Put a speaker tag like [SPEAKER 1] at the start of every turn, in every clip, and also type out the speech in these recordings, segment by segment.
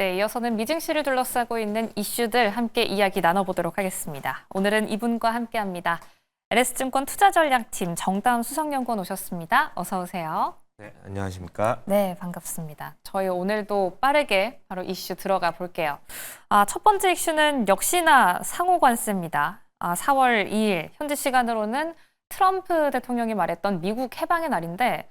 [SPEAKER 1] 네, 이어서는 미증 시를 둘러싸고 있는 이슈들 함께 이야기 나눠보도록 하겠습니다. 오늘은 이분과 함께합니다. LS증권 투자전략팀 정다운 수석연구원 오셨습니다. 어서 오세요.
[SPEAKER 2] 네, 안녕하십니까?
[SPEAKER 1] 네, 반갑습니다. 저희 오늘도 빠르게 바로 이슈 들어가 볼게요. 첫 번째 이슈는 역시나 상호 관세입니다. 4월 2일 현지 시간으로는 트럼프 대통령이 말했던 미국 해방의 날인데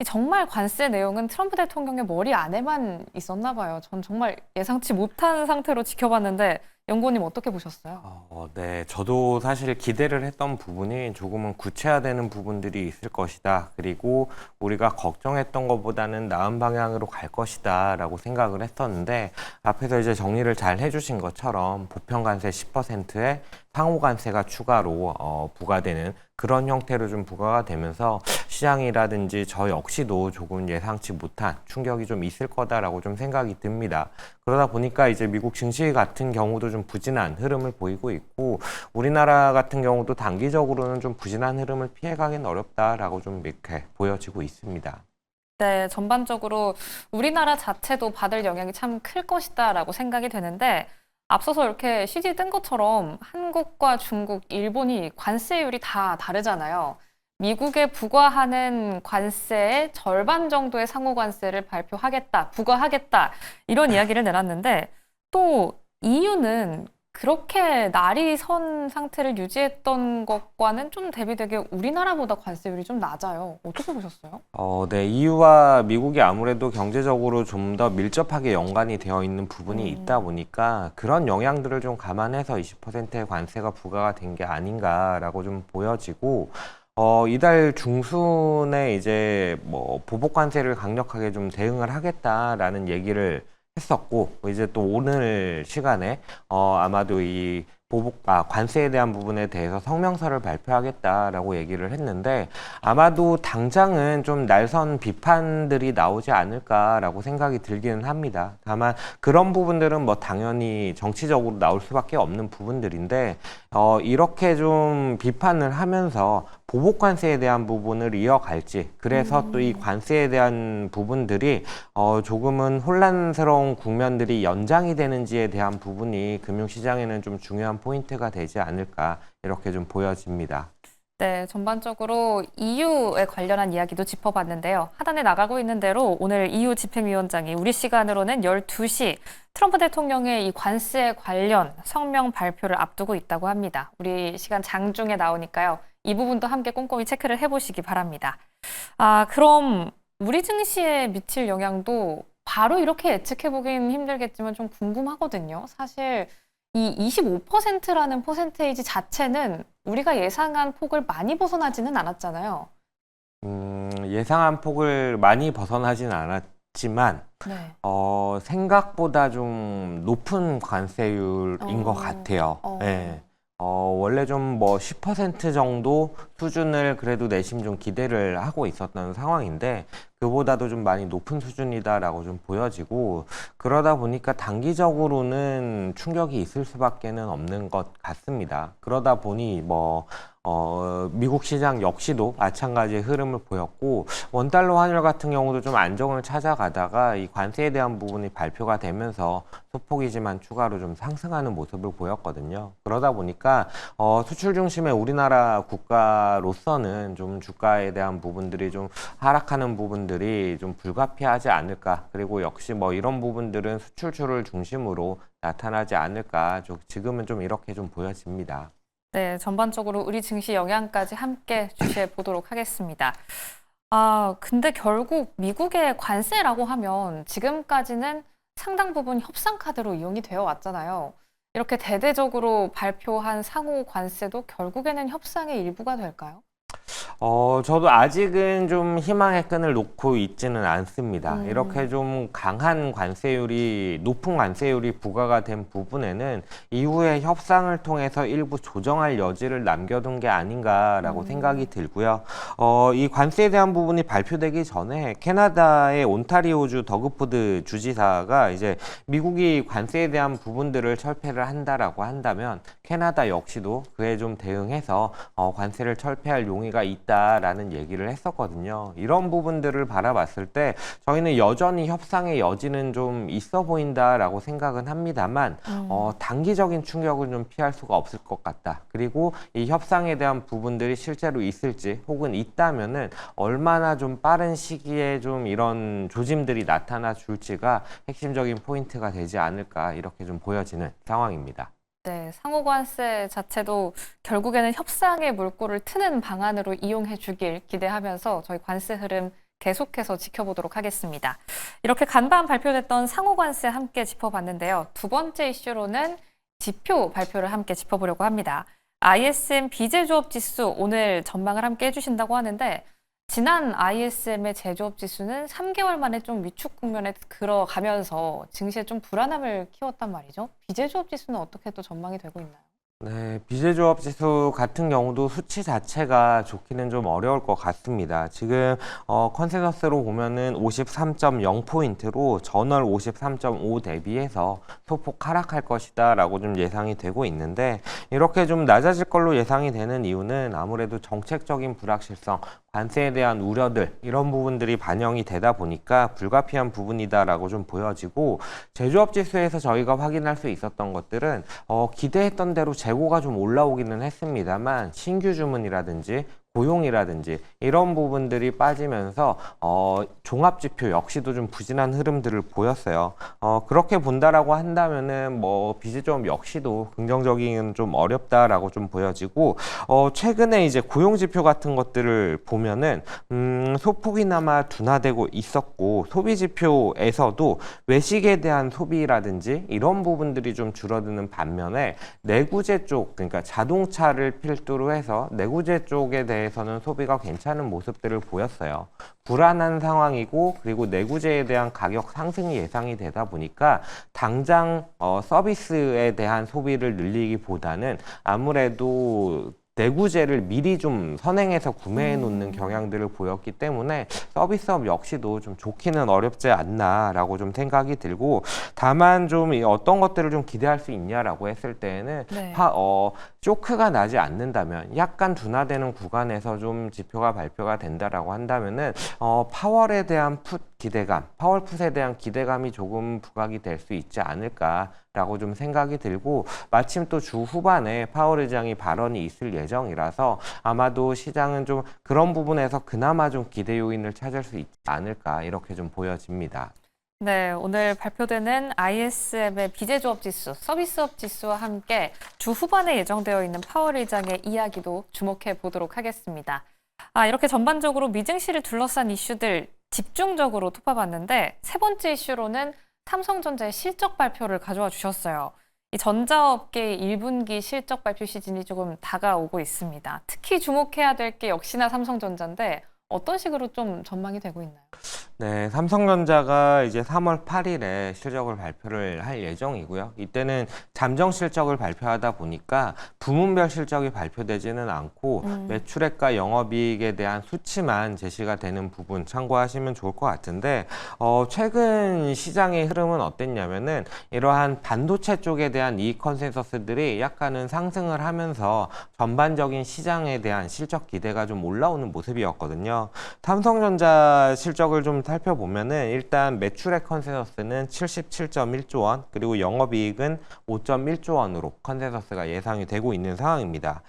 [SPEAKER 1] 정말 관세 내용은 트럼프 대통령의 머리 안에만 있었나 봐요. 전 정말 예상치 못한 상태로 지켜봤는데 연구원님 어떻게 보셨어요?
[SPEAKER 2] 네, 저도 사실 기대를 했던 부분이 조금은 구체화되는 부분들이 있을 것이다. 그리고 우리가 걱정했던 것보다는 나은 방향으로 갈 것이다 라고 생각을 했었는데 앞에서 이제 정리를 잘 해주신 것처럼 보편관세 10%에 상호관세가 추가로 부과되는 그런 형태로 좀 부과가 되면서 시장이라든지 저 역시도 조금 예상치 못한 충격이 좀 있을 거다라고 좀 생각이 듭니다. 그러다 보니까 이제 미국 증시 같은 경우도 좀 부진한 흐름을 보이고 있고 우리나라 같은 경우도 단기적으로는 좀 부진한 흐름을 피해가기는 어렵다라고 좀 이렇게 보여지고 있습니다.
[SPEAKER 1] 네, 전반적으로 우리나라 자체도 받을 영향이 참 클 것이다라고 생각이 되는데 앞서서 이렇게 CG 뜬 것처럼 한국과 중국, 일본이 관세율이 다 다르잖아요. 미국에 부과하는 관세의 절반 정도의 상호관세를 부과하겠다, 이런 이야기를 내놨는데 또 EU는 그렇게 날이 선 상태를 유지했던 것과는 좀 대비되게 우리나라보다 관세율이 좀 낮아요. 어떻게 보셨어요?
[SPEAKER 2] 네, EU와 미국이 아무래도 경제적으로 좀 더 밀접하게 연관이 되어 있는 부분이 있다 보니까 그런 영향들을 좀 감안해서 20%의 관세가 부과가 된 게 아닌가라고 좀 보여지고 이달 중순에 이제 뭐 보복 관세를 강력하게 좀 대응을 하겠다라는 얘기를 했었고 이제 또 오늘 시간에 아마도 이 관세에 대한 부분에 대해서 성명서를 발표하겠다라고 얘기를 했는데 아마도 당장은 좀 날선 비판들이 나오지 않을까라고 생각이 들기는 합니다. 다만 그런 부분들은 뭐 당연히 정치적으로 나올 수밖에 없는 부분들인데 이렇게 좀 비판을 하면서 보복 관세에 대한 부분을 이어갈지 그래서 또 이 관세에 대한 부분들이 조금은 혼란스러운 국면들이 연장이 되는지에 대한 부분이 금융시장에는 좀 중요한 포인트가 되지 않을까 이렇게 좀 보여집니다.
[SPEAKER 1] 네, 전반적으로 EU에 관련한 이야기도 짚어봤는데요. 하단에 나가고 있는 대로 오늘 EU 집행위원장이 우리 시간으로는 12시 트럼프 대통령의 이 관세 관련 성명 발표를 앞두고 있다고 합니다. 우리 시간 장중에 나오니까요. 이 부분도 함께 꼼꼼히 체크를 해보시기 바랍니다. 그럼 우리 증시에 미칠 영향도 바로 이렇게 예측해보긴 힘들겠지만 좀 궁금하거든요. 사실 이 25%라는 퍼센테이지 자체는 우리가 예상한 폭을 많이 벗어나지는 않았잖아요.
[SPEAKER 2] 예상한 폭을 많이 벗어나진 않았지만
[SPEAKER 1] 네.
[SPEAKER 2] 생각보다 좀 높은 관세율인 것 같아요. 네. 원래 좀 뭐 10% 정도 수준을 그래도 내심 좀 기대를 하고 있었던 상황인데 그보다도 좀 많이 높은 수준이다라고 좀 보여지고 그러다 보니까 단기적으로는 충격이 있을 수밖에는 없는 것 같습니다. 그러다 보니 미국 시장 역시도 마찬가지의 흐름을 보였고 원달러 환율 같은 경우도 좀 안정을 찾아가다가 이 관세에 대한 부분이 발표가 되면서 소폭이지만 추가로 좀 상승하는 모습을 보였거든요. 그러다 보니까 수출 중심의 우리나라 국가로서는 좀 주가에 대한 부분들이 좀 하락하는 부분들이 좀 불가피하지 않을까. 그리고 역시 뭐 이런 부분들은 수출주를 중심으로 나타나지 않을까. 지금은 좀 이렇게 좀 보여집니다.
[SPEAKER 1] 네, 전반적으로 우리 증시 영향까지 함께 주시해 보도록 하겠습니다. 근데 결국 미국의 관세라고 하면 지금까지는 상당 부분 협상 카드로 이용이 되어 왔잖아요. 이렇게 대대적으로 발표한 상호 관세도 결국에는 협상의 일부가 될까요?
[SPEAKER 2] 저도 아직은 좀 희망의 끈을 놓고 있지는 않습니다. 이렇게 좀 강한 관세율이, 높은 관세율이 부과가 된 부분에는 이후에 협상을 통해서 일부 조정할 여지를 남겨둔 게 아닌가라고 생각이 들고요. 이 관세에 대한 부분이 발표되기 전에 캐나다의 온타리오주 더그포드 주지사가 이제 미국이 관세에 대한 부분들을 철폐를 한다라고 한다면 캐나다 역시도 그에 좀 대응해서 관세를 철폐할 용의가 있다. 있다라는 얘기를 했었거든요. 이런 부분들을 바라봤을 때 저희는 여전히 협상의 여지는 좀 있어 보인다라고 생각은 합니다만 단기적인 충격은 좀 피할 수가 없을 것 같다. 그리고 이 협상에 대한 부분들이 실제로 있을지 혹은 있다면은 얼마나 좀 빠른 시기에 좀 이런 조짐들이 나타나 줄지가 핵심적인 포인트가 되지 않을까 이렇게 좀 보여지는 상황입니다.
[SPEAKER 1] 네, 상호관세 자체도 결국에는 협상의 물꼬를 트는 방안으로 이용해 주길 기대하면서 저희 관세 흐름 계속해서 지켜보도록 하겠습니다. 이렇게 간밤 발표됐던 상호관세 함께 짚어봤는데요. 두 번째 이슈로는 지표 발표를 함께 짚어보려고 합니다. ISM 비제조업 지수 오늘 전망을 함께 해주신다고 하는데 지난 ISM의 제조업 지수는 3개월 만에 좀 위축 국면에 들어가면서 증시에 좀 불안함을 키웠단 말이죠. 비제조업 지수는 어떻게 또 전망이 되고 있나요?
[SPEAKER 2] 네, 비제조업 지수 같은 경우도 수치 자체가 좋기는 좀 어려울 것 같습니다. 지금 컨센서스로 보면은 53.0포인트로 전월 53.5 대비해서 소폭 하락할 것이다라고 좀 예상이 되고 있는데 이렇게 좀 낮아질 걸로 예상이 되는 이유는 아무래도 정책적인 불확실성, 관세에 대한 우려들 이런 부분들이 반영이 되다 보니까 불가피한 부분이다라고 좀 보여지고 제조업 지수에서 저희가 확인할 수 있었던 것들은 기대했던 대로 재고가 좀 올라오기는 했습니다만 신규 주문이라든지 고용이라든지 이런 부분들이 빠지면서 종합지표 역시도 좀 부진한 흐름들을 보였어요. 그렇게 본다라고 한다면은 뭐 비제조업 역시도 긍정적인 좀 어렵다라고 좀 보여지고 최근에 이제 고용지표 같은 것들을 보면은 소폭이나마 둔화되고 있었고 소비지표에서도 외식에 대한 소비라든지 이런 부분들이 좀 줄어드는 반면에 내구재 쪽 그러니까 자동차를 필두로 해서 내구재 쪽에 대해서는 소비가 괜찮은 모습들을 보였어요. 불안한 상황이고 그리고 내구재에 대한 가격 상승이 예상이 되다 보니까 당장 서비스에 대한 소비를 늘리기보다는 아무래도 내구재를 미리 좀 선행해서 구매해 놓는 경향들을 보였기 때문에 서비스업 역시도 좀 좋기는 어렵지 않나라고 좀 생각이 들고 다만 좀 어떤 것들을 좀 기대할 수 있냐라고 했을 때에는
[SPEAKER 1] 네.
[SPEAKER 2] 쇼크가 나지 않는다면 약간 둔화되는 구간에서 좀 지표가 발표가 된다라고 한다면은 파월에 대한 풋 기대감, 파월풋에 대한 기대감이 조금 부각이 될 수 있지 않을까라고 좀 생각이 들고 마침 또 주 후반에 파월 의장이 발언이 있을 예정이라서 아마도 시장은 좀 그런 부분에서 그나마 좀 기대 요인을 찾을 수 있지 않을까 이렇게 좀 보여집니다.
[SPEAKER 1] 네, 오늘 발표되는 ISM의 비제조업 지수, 서비스업 지수와 함께 주 후반에 예정되어 있는 파월 의장의 이야기도 주목해 보도록 하겠습니다. 이렇게 전반적으로 미증시를 둘러싼 이슈들 집중적으로 톱어봤는데 세 번째 이슈로는 삼성전자의 실적 발표를 가져와 주셨어요. 이 전자업계의 1분기 실적 발표 시즌이 조금 다가오고 있습니다. 특히 주목해야 될 게 역시나 삼성전자인데 어떤 식으로 좀 전망이 되고 있나요?
[SPEAKER 2] 네, 삼성전자가 이제 3월 8일에 실적을 발표를 할 예정이고요. 이때는 잠정 실적을 발표하다 보니까 부문별 실적이 발표되지는 않고 매출액과 영업이익에 대한 수치만 제시가 되는 부분 참고하시면 좋을 것 같은데 최근 시장의 흐름은 어땠냐면은 이러한 반도체 쪽에 대한 이익 컨센서스들이 약간은 상승을 하면서 전반적인 시장에 대한 실적 기대가 좀 올라오는 모습이었거든요. 삼성전자 실적을 좀 살펴보면은 일단 매출액 컨센서스는 77.1조 원, 그리고 영업이익은 5.1조 원으로 컨센서스가 예상이 되고 있는 상황입니다.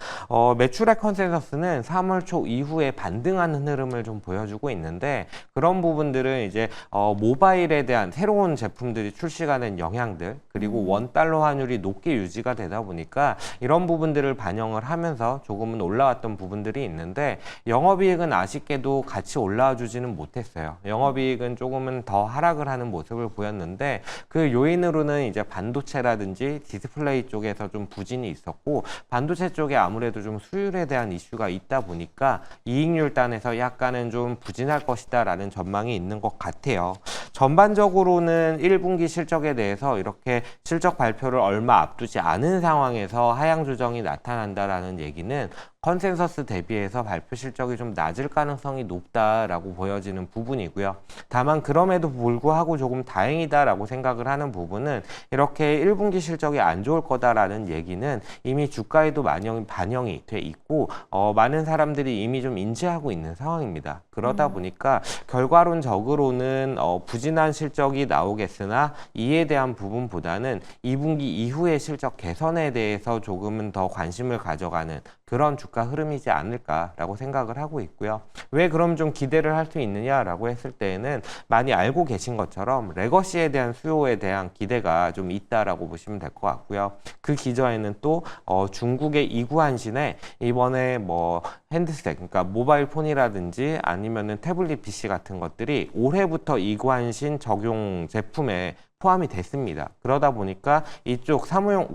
[SPEAKER 2] 매출액 컨센서스는 3월 초 이후에 반등하는 흐름을 좀 보여주고 있는데 그런 부분들은 이제 모바일에 대한 새로운 제품들이 출시가 된 영향들, 그리고 원달러 환율이 높게 유지가 되다 보니까 이런 부분들을 반영을 하면서 조금은 올라왔던 부분들이 있는데 영업이익은 아쉽게도 같이 올라와 주지는 못했어요. 영업이익은 조금은 더 하락을 하는 모습을 보였는데 그 요인으로는 이제 반도체라든지 디스플레이 쪽에서 좀 부진이 있었고 반도체 쪽에 아무래도 좀 수율에 대한 이슈가 있다 보니까 이익률 단에서 약간은 좀 부진할 것이다라는 전망이 있는 것 같아요. 전반적으로는 1분기 실적에 대해서 이렇게 실적 발표를 얼마 앞두지 않은 상황에서 하향 조정이 나타난다라는 얘기는 컨센서스 대비해서 발표 실적이 좀 낮을 가능성이 높다라고 보여지는 부분이고요. 다만 그럼에도 불구하고 조금 다행이다라고 생각을 하는 부분은 이렇게 1분기 실적이 안 좋을 거다라는 얘기는 이미 주가에도 반영이 돼 있고 많은 사람들이 이미 좀 인지하고 있는 상황입니다. 그러다 보니까 결과론적으로는 부진한 실적이 나오겠으나 이에 대한 부분보다는 2분기 이후의 실적 개선에 대해서 조금은 더 관심을 가져가는 그런 주가 흐름이지 않을까라고 생각을 하고 있고요. 왜 그럼 좀 기대를 할 수 있느냐라고 했을 때에는 많이 알고 계신 것처럼 레거시에 대한 수요에 대한 기대가 좀 있다라고 보시면 될 것 같고요. 그 기저에는 또 중국의 이구한신에 이번에 뭐 핸드셋, 그러니까 모바일 폰이라든지 아니면은 태블릿 PC 같은 것들이 올해부터 이구한신 적용 제품에 포함이 됐습니다. 그러다 보니까 이쪽 사무용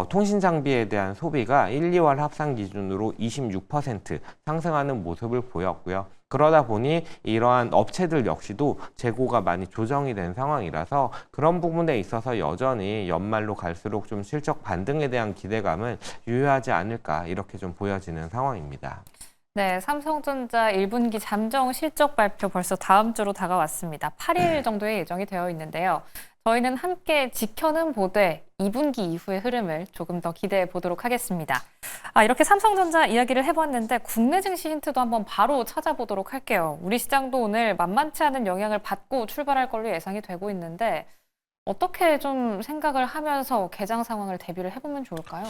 [SPEAKER 2] 통신 장비에 대한 소비가 1, 2월 합산 기준으로 26% 상승하는 모습을 보였고요. 그러다 보니 이러한 업체들 역시도 재고가 많이 조정이 된 상황이라서 그런 부분에 있어서 여전히 연말로 갈수록 좀 실적 반등에 대한 기대감은 유효하지 않을까 이렇게 좀 보여지는 상황입니다.
[SPEAKER 1] 네, 삼성전자 1분기 잠정 실적 발표 벌써 다음 주로 다가왔습니다. 8일 정도에 예정이 되어 있는데요. 저희는 함께 지켜는 보되 2분기 이후의 흐름을 조금 더 기대해 보도록 하겠습니다. 이렇게 삼성전자 이야기를 해봤는데 국내 증시 힌트도 한번 바로 찾아보도록 할게요. 우리 시장도 오늘 만만치 않은 영향을 받고 출발할 걸로 예상이 되고 있는데 어떻게 좀 생각을 하면서 개장 상황을 대비를 해보면 좋을까요?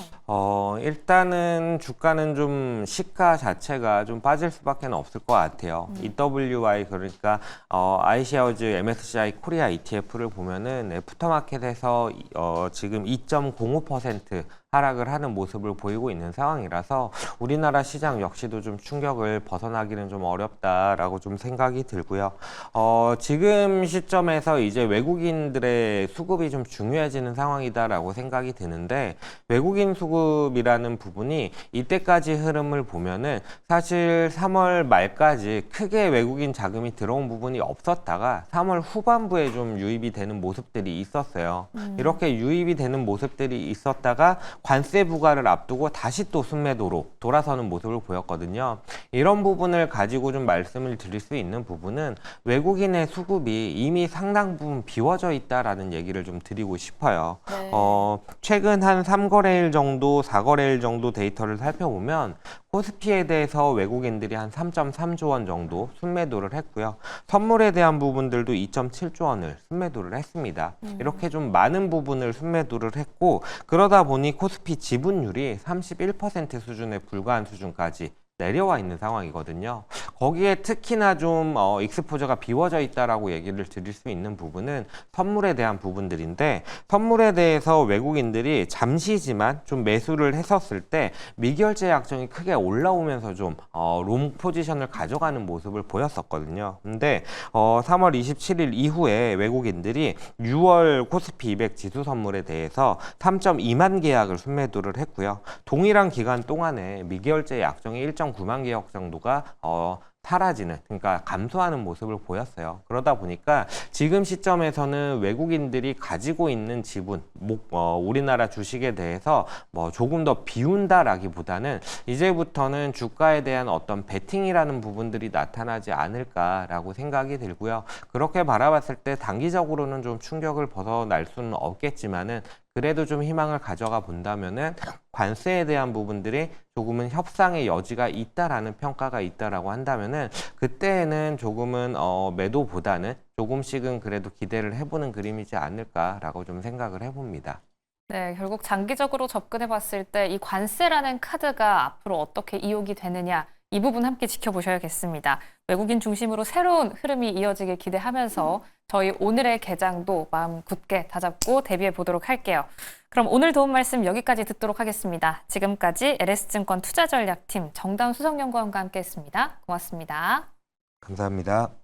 [SPEAKER 2] 일단은 주가는 좀 시가 자체가 좀 빠질 수밖에 없을 것 같아요. EWI 그러니까 iShares MSCI 코리아 ETF를 보면은 애프터마켓에서 지금 2.05% 하락을 하는 모습을 보이고 있는 상황이라서 우리나라 시장 역시도 좀 충격을 벗어나기는 좀 어렵다라고 좀 생각이 들고요. 지금 시점에서 이제 외국인들의 수급이 좀 중요해지는 상황이다라고 생각이 드는데 외국인 수급이라는 부분이 이때까지 흐름을 보면은 사실 3월 말까지 크게 외국인 자금이 들어온 부분이 없었다가 3월 후반부에 좀 유입이 되는 모습들이 있었어요. 이렇게 유입이 되는 모습들이 있었다가 관세 부과를 앞두고 다시 또 순매도로 돌아서는 모습을 보였거든요. 이런 부분을 가지고 좀 말씀을 드릴 수 있는 부분은 외국인의 수급이 이미 상당 부분 비워져 있다라는 얘기를 좀 드리고 싶어요.
[SPEAKER 1] 네.
[SPEAKER 2] 최근 한 3거래일 정도, 4거래일 정도 데이터를 살펴보면 코스피에 대해서 외국인들이 한 3.3조 원 정도 순매도를 했고요. 선물에 대한 부분들도 2.7조 원을 순매도를 했습니다. 이렇게 좀 많은 부분을 순매도를 했고 그러다 보니 코스피 지분율이 31% 수준에 불과한 수준까지 내려와 있는 상황이거든요. 거기에 특히나 좀 익스포저가 비워져 있다라고 얘기를 드릴 수 있는 부분은 선물에 대한 부분들인데 선물에 대해서 외국인들이 잠시지만 좀 매수를 했었을 때 미결제 약정이 크게 올라오면서 좀 롱 포지션을 가져가는 모습을 보였었거든요. 근데 3월 27일 이후에 외국인들이 6월 코스피 200 지수 선물에 대해서 3.2만 계약을 순매도를 했고요. 동일한 기간 동안에 미결제 약정이 1.9만 계약 정도가 사라지는, 그러니까 감소하는 모습을 보였어요. 그러다 보니까 지금 시점에서는 외국인들이 가지고 있는 지분, 우리나라 주식에 대해서 조금 더 비운다라기보다는 이제부터는 주가에 대한 어떤 베팅이라는 부분들이 나타나지 않을까라고 생각이 들고요. 그렇게 바라봤을 때 단기적으로는 좀 충격을 벗어날 수는 없겠지만은 그래도 좀 희망을 가져가 본다면은 관세에 대한 부분들이 조금은 협상의 여지가 있다라는 평가가 있다라고 한다면은 그때에는 조금은 매도보다는 조금씩은 그래도 기대를 해보는 그림이지 않을까라고 좀 생각을 해봅니다.
[SPEAKER 1] 네, 결국 장기적으로 접근해 봤을 때 이 관세라는 카드가 앞으로 어떻게 이용이 되느냐, 이 부분 함께 지켜보셔야겠습니다. 외국인 중심으로 새로운 흐름이 이어지길 기대하면서 저희 오늘의 개장도 마음 굳게 다잡고 대비해 보도록 할게요. 그럼 오늘 도움 말씀 여기까지 듣도록 하겠습니다. 지금까지 LS증권 투자전략팀 정다운 수석연구원과 함께했습니다. 고맙습니다.
[SPEAKER 2] 감사합니다.